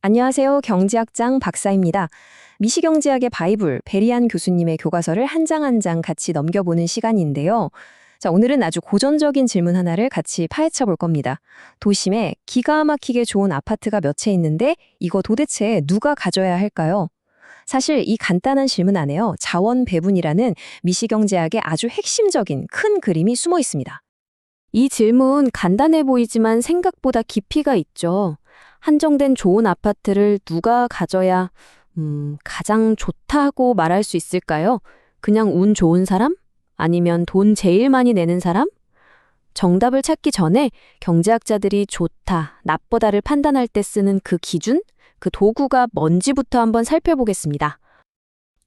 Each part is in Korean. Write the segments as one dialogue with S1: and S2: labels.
S1: 안녕하세요. 경제학장 박사입니다. 미시경제학의 바이블, 베리안 교수님의 교과서를 한 장 한 장 같이 넘겨보는 시간인데요. 자, 오늘은 아주 고전적인 질문 하나를 같이 파헤쳐 볼 겁니다. 도심에 기가 막히게 좋은 아파트가 몇 채 있는데 이거 도대체 누가 가져야 할까요? 사실 이 간단한 질문 안에요. 자원 배분이라는 미시경제학의 아주 핵심적인 큰 그림이 숨어 있습니다.
S2: 이 질문 간단해 보이지만 생각보다 깊이가 있죠. 한정된 좋은 아파트를 누가 가져야 가장 좋다고 말할 수 있을까요? 그냥 운 좋은 사람? 아니면 돈 제일 많이 내는 사람? 정답을 찾기 전에 경제학자들이 좋다, 나쁘다를 판단할 때 쓰는 그 기준, 그 도구가 뭔지부터 한번 살펴보겠습니다.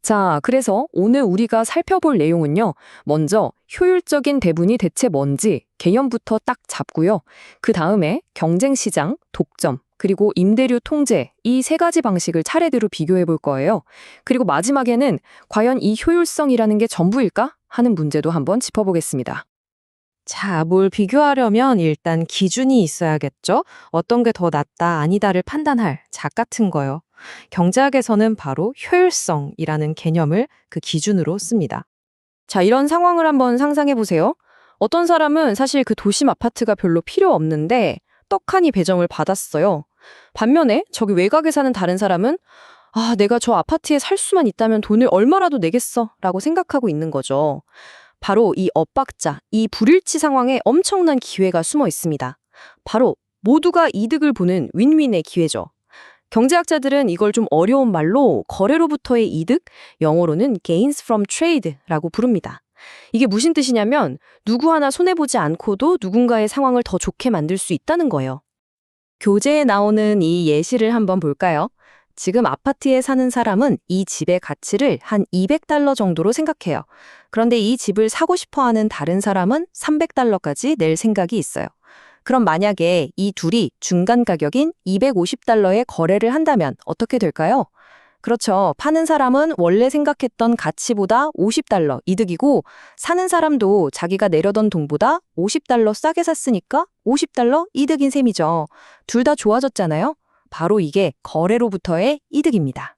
S1: 자, 그래서 오늘 우리가 살펴볼 내용은요. 먼저 효율적인 배분이 대체 뭔지 개념부터 딱 잡고요. 그 다음에 경쟁시장, 독점, 그리고 임대료 통제 이 세 가지 방식을 차례대로 비교해 볼 거예요. 그리고 마지막에는 과연 이 효율성이라는 게 전부일까? 하는 문제도 한번 짚어보겠습니다.
S3: 자, 뭘 비교하려면 일단 기준이 있어야겠죠? 어떤 게 더 낫다, 아니다를 판단할 작 같은 거요. 경제학에서는 바로 효율성이라는 개념을 그 기준으로 씁니다.
S1: 자, 이런 상황을 한번 상상해 보세요. 어떤 사람은 사실 그 도심 아파트가 별로 필요 없는데 떡하니 배정을 받았어요. 반면에 저기 외곽에 사는 다른 사람은 내가 저 아파트에 살 수만 있다면 돈을 얼마라도 내겠어 라고 생각하고 있는 거죠. 바로 이 엇박자, 이 불일치 상황에 엄청난 기회가 숨어 있습니다. 바로 모두가 이득을 보는 윈윈의 기회죠. 경제학자들은 이걸 좀 어려운 말로 거래로부터의 이득, 영어로는 gains from trade라고 부릅니다. 이게 무슨 뜻이냐면 누구 하나 손해보지 않고도 누군가의 상황을 더 좋게 만들 수 있다는 거예요. 교재에 나오는 이 예시를 한번 볼까요? 지금 아파트에 사는 사람은 이 집의 가치를 한 $200 정도로 생각해요. 그런데 이 집을 사고 싶어 하는 다른 사람은 $300까지 낼 생각이 있어요. 그럼 만약에 이 둘이 중간 가격인 $250에 거래를 한다면 어떻게 될까요? 그렇죠. 파는 사람은 원래 생각했던 가치보다 $50 이득이고 사는 사람도 자기가 내려던 돈보다 $50 싸게 샀으니까 $50 이득인 셈이죠. 둘 다 좋아졌잖아요. 바로 이게 거래로부터의 이득입니다.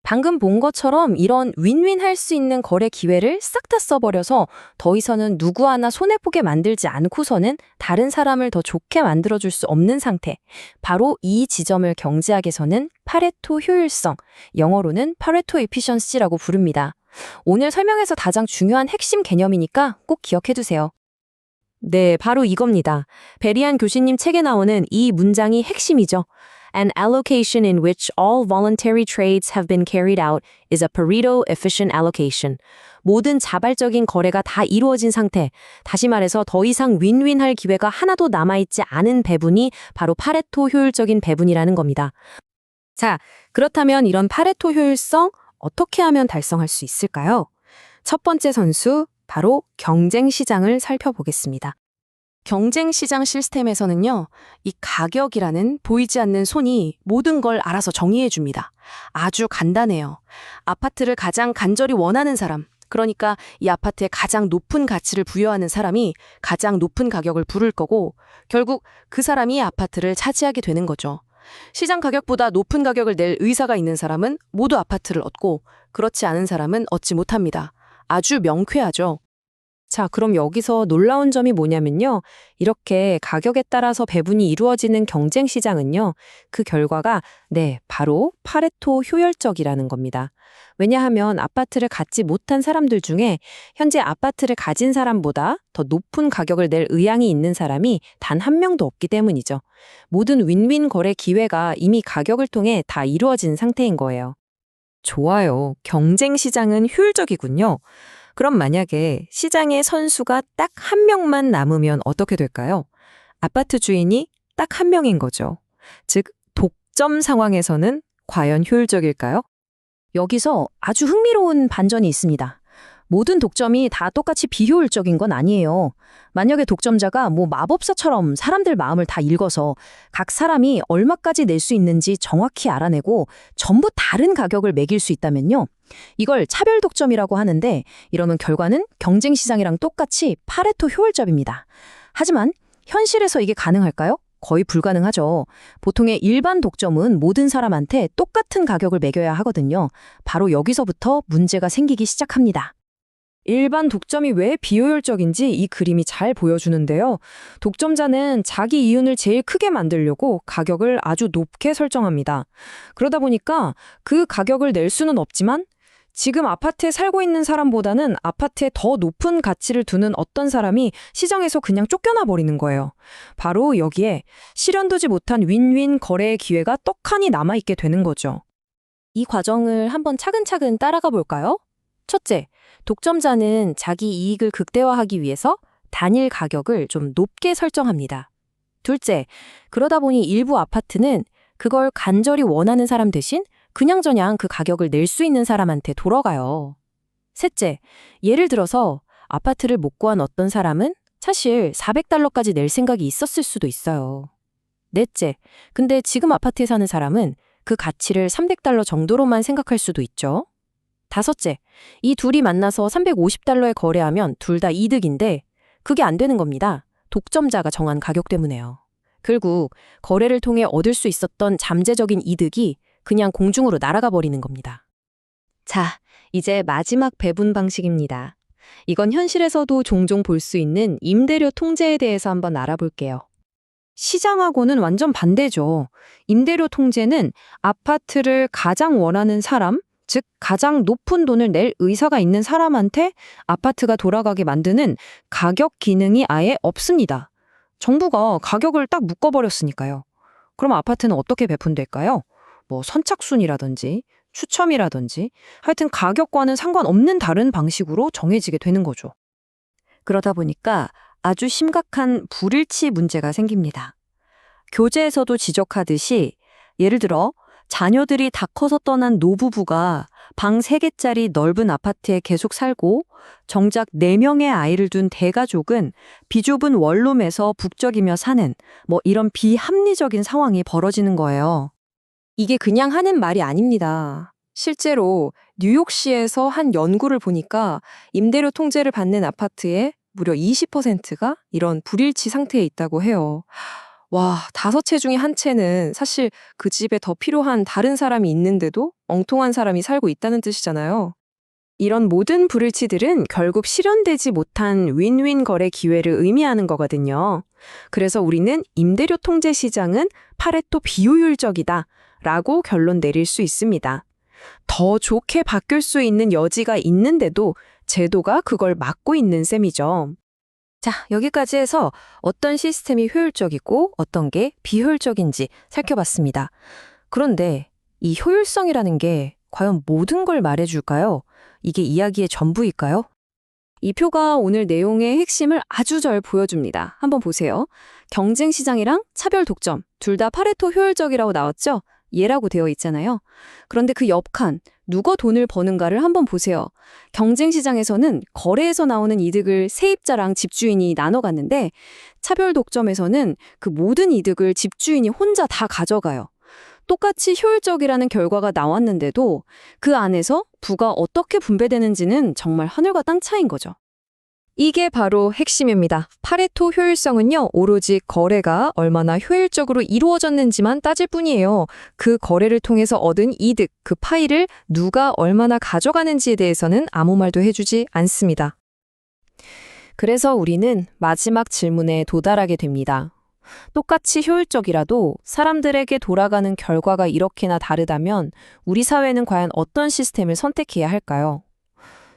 S1: 방금 본 것처럼 이런 윈윈 할 수 있는 거래 기회를 싹 다 써버려서 더 이상은 누구 하나 손해보게 만들지 않고서는 다른 사람을 더 좋게 만들어줄 수 없는 상태. 바로 이 지점을 경제학에서는 파레토 효율성, 영어로는 파레토 에피션시라고 부릅니다. 오늘 설명에서 가장 중요한 핵심 개념이니까 꼭 기억해두세요. 네, 바로 이겁니다. 베리안 교수님 책에 나오는 이 문장이 핵심이죠. An allocation in which all voluntary trades have been carried out is a Pareto efficient allocation. 모든 자발적인 거래가 다 이루어진 상태, 다시 말해서 더 이상 윈윈할 기회가 하나도 남아있지 않은 배분이 바로 파레토 효율적인 배분이라는 겁니다. 자, 그렇다면 이런 파레토 효율성 어떻게 하면 달성할 수 있을까요? 첫 번째 선수, 바로 경쟁시장을 살펴보겠습니다. 경쟁시장 시스템에서는요, 이 가격이라는 보이지 않는 손이 모든 걸 알아서 정의해줍니다. 아주 간단해요. 아파트를 가장 간절히 원하는 사람, 그러니까 이 아파트에 가장 높은 가치를 부여하는 사람이 가장 높은 가격을 부를 거고, 결국 그 사람이 아파트를 차지하게 되는 거죠. 시장 가격보다 높은 가격을 낼 의사가 있는 사람은 모두 아파트를 얻고, 그렇지 않은 사람은 얻지 못합니다. 아주 명쾌하죠. 자, 그럼 여기서 놀라운 점이 뭐냐면요. 이렇게 가격에 따라서 배분이 이루어지는 경쟁 시장은요. 그 결과가 바로 파레토 효율적이라는 겁니다. 왜냐하면 아파트를 갖지 못한 사람들 중에 현재 아파트를 가진 사람보다 더 높은 가격을 낼 의향이 있는 사람이 단 한 명도 없기 때문이죠. 모든 윈윈 거래 기회가 이미 가격을 통해 다 이루어진 상태인 거예요. 좋아요. 경쟁 시장은 효율적이군요. 그럼 만약에 시장의 선수가 딱 한 명만 남으면 어떻게 될까요? 아파트 주인이 딱 한 명인 거죠. 즉, 독점 상황에서는 과연 효율적일까요? 여기서 아주 흥미로운 반전이 있습니다. 모든 독점이 다 똑같이 비효율적인 건 아니에요. 만약에 독점자가 마법사처럼 사람들 마음을 다 읽어서 각 사람이 얼마까지 낼 수 있는지 정확히 알아내고 전부 다른 가격을 매길 수 있다면요. 이걸 차별 독점이라고 하는데 이러면 결과는 경쟁 시장이랑 똑같이 파레토 효율적입니다. 하지만 현실에서 이게 가능할까요? 거의 불가능하죠. 보통의 일반 독점은 모든 사람한테 똑같은 가격을 매겨야 하거든요. 바로 여기서부터 문제가 생기기 시작합니다. 일반 독점이 왜 비효율적인지 이 그림이 잘 보여주는데요. 독점자는 자기 이윤을 제일 크게 만들려고 가격을 아주 높게 설정합니다. 그러다 보니까 그 가격을 낼 수는 없지만 지금 아파트에 살고 있는 사람보다는 아파트에 더 높은 가치를 두는 어떤 사람이 시장에서 그냥 쫓겨나 버리는 거예요. 바로 여기에 실현되지 못한 윈윈 거래의 기회가 떡하니 남아있게 되는 거죠. 이 과정을 한번 차근차근 따라가 볼까요? 첫째, 독점자는 자기 이익을 극대화하기 위해서 단일 가격을 좀 높게 설정합니다. 둘째, 그러다 보니 일부 아파트는 그걸 간절히 원하는 사람 대신 그냥저냥 그 가격을 낼 수 있는 사람한테 돌아가요. 셋째, 예를 들어서 아파트를 못 구한 어떤 사람은 사실 400달러까지 낼 생각이 있었을 수도 있어요. 넷째, 근데 지금 아파트에 사는 사람은 그 가치를 300달러 정도로만 생각할 수도 있죠. 다섯째, 이 둘이 만나서 350달러에 거래하면 둘 다 이득인데 그게 안 되는 겁니다. 독점자가 정한 가격 때문에요. 결국 거래를 통해 얻을 수 있었던 잠재적인 이득이 그냥 공중으로 날아가 버리는 겁니다. 자, 이제 마지막 배분 방식입니다. 이건 현실에서도 종종 볼 수 있는 임대료 통제에 대해서 한번 알아볼게요. 시장하고는 완전 반대죠. 임대료 통제는 아파트를 가장 원하는 사람, 즉 가장 높은 돈을 낼 의사가 있는 사람한테 아파트가 돌아가게 만드는 가격 기능이 아예 없습니다. 정부가 가격을 딱 묶어버렸으니까요. 그럼 아파트는 어떻게 배분될까요? 뭐 선착순이라든지 추첨이라든지 하여튼 가격과는 상관없는 다른 방식으로 정해지게 되는 거죠. 그러다 보니까 아주 심각한 불일치 문제가 생깁니다. 교재에서도 지적하듯이 예를 들어 자녀들이 다 커서 떠난 노부부가 방 3개짜리 넓은 아파트에 계속 살고 정작 4명의 아이를 둔 대가족은 비좁은 원룸에서 북적이며 사는 이런 비합리적인 상황이 벌어지는 거예요. 이게 그냥 하는 말이 아닙니다. 실제로 뉴욕시에서 한 연구를 보니까 임대료 통제를 받는 아파트의 무려 20%가 이런 불일치 상태에 있다고 해요. 와, 5채 중에 한 채는 사실 그 집에 더 필요한 다른 사람이 있는데도 엉뚱한 사람이 살고 있다는 뜻이잖아요. 이런 모든 불일치들은 결국 실현되지 못한 윈윈 거래 기회를 의미하는 거거든요. 그래서 우리는 임대료 통제 시장은 파레토 비효율적이다 라고 결론 내릴 수 있습니다. 더 좋게 바뀔 수 있는 여지가 있는데도 제도가 그걸 막고 있는 셈이죠. 자, 여기까지 해서 어떤 시스템이 효율적이고 어떤 게 비효율적인지 살펴봤습니다. 그런데 이 효율성이라는 게 과연 모든 걸 말해줄까요? 이게 이야기의 전부일까요? 이 표가 오늘 내용의 핵심을 아주 잘 보여줍니다. 한번 보세요. 경쟁 시장이랑 차별 독점, 둘 다 파레토 효율적이라고 나왔죠? 예라고 되어 있잖아요. 그런데 그 옆칸, 누가 돈을 버는가를 한번 보세요. 경쟁 시장에서는 거래에서 나오는 이득을 세입자랑 집주인이 나눠 갔는데 차별 독점에서는 그 모든 이득을 집주인이 혼자 다 가져가요. 똑같이 효율적이라는 결과가 나왔는데도 그 안에서 부가 어떻게 분배되는지는 정말 하늘과 땅 차이인 거죠. 이게 바로 핵심입니다. 파레토 효율성은요, 오로지 거래가 얼마나 효율적으로 이루어졌는지만 따질 뿐이에요. 그 거래를 통해서 얻은 이득, 그 파이를 누가 얼마나 가져가는지에 대해서는 아무 말도 해주지 않습니다. 그래서 우리는 마지막 질문에 도달하게 됩니다. 똑같이 효율적이라도 사람들에게 돌아가는 결과가 이렇게나 다르다면 우리 사회는 과연 어떤 시스템을 선택해야 할까요?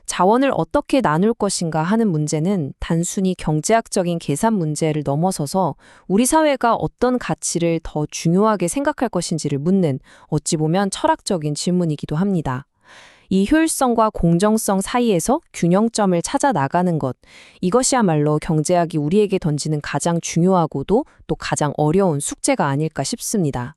S1: 자원을 어떻게 나눌 것인가 하는 문제는 단순히 경제학적인 계산 문제를 넘어서서 우리 사회가 어떤 가치를 더 중요하게 생각할 것인지를 묻는 어찌 보면 철학적인 질문이기도 합니다. 이 효율성과 공정성 사이에서 균형점을 찾아 나가는 것, 이것이야말로 경제학이 우리에게 던지는 가장 중요하고도 또 가장 어려운 숙제가 아닐까 싶습니다.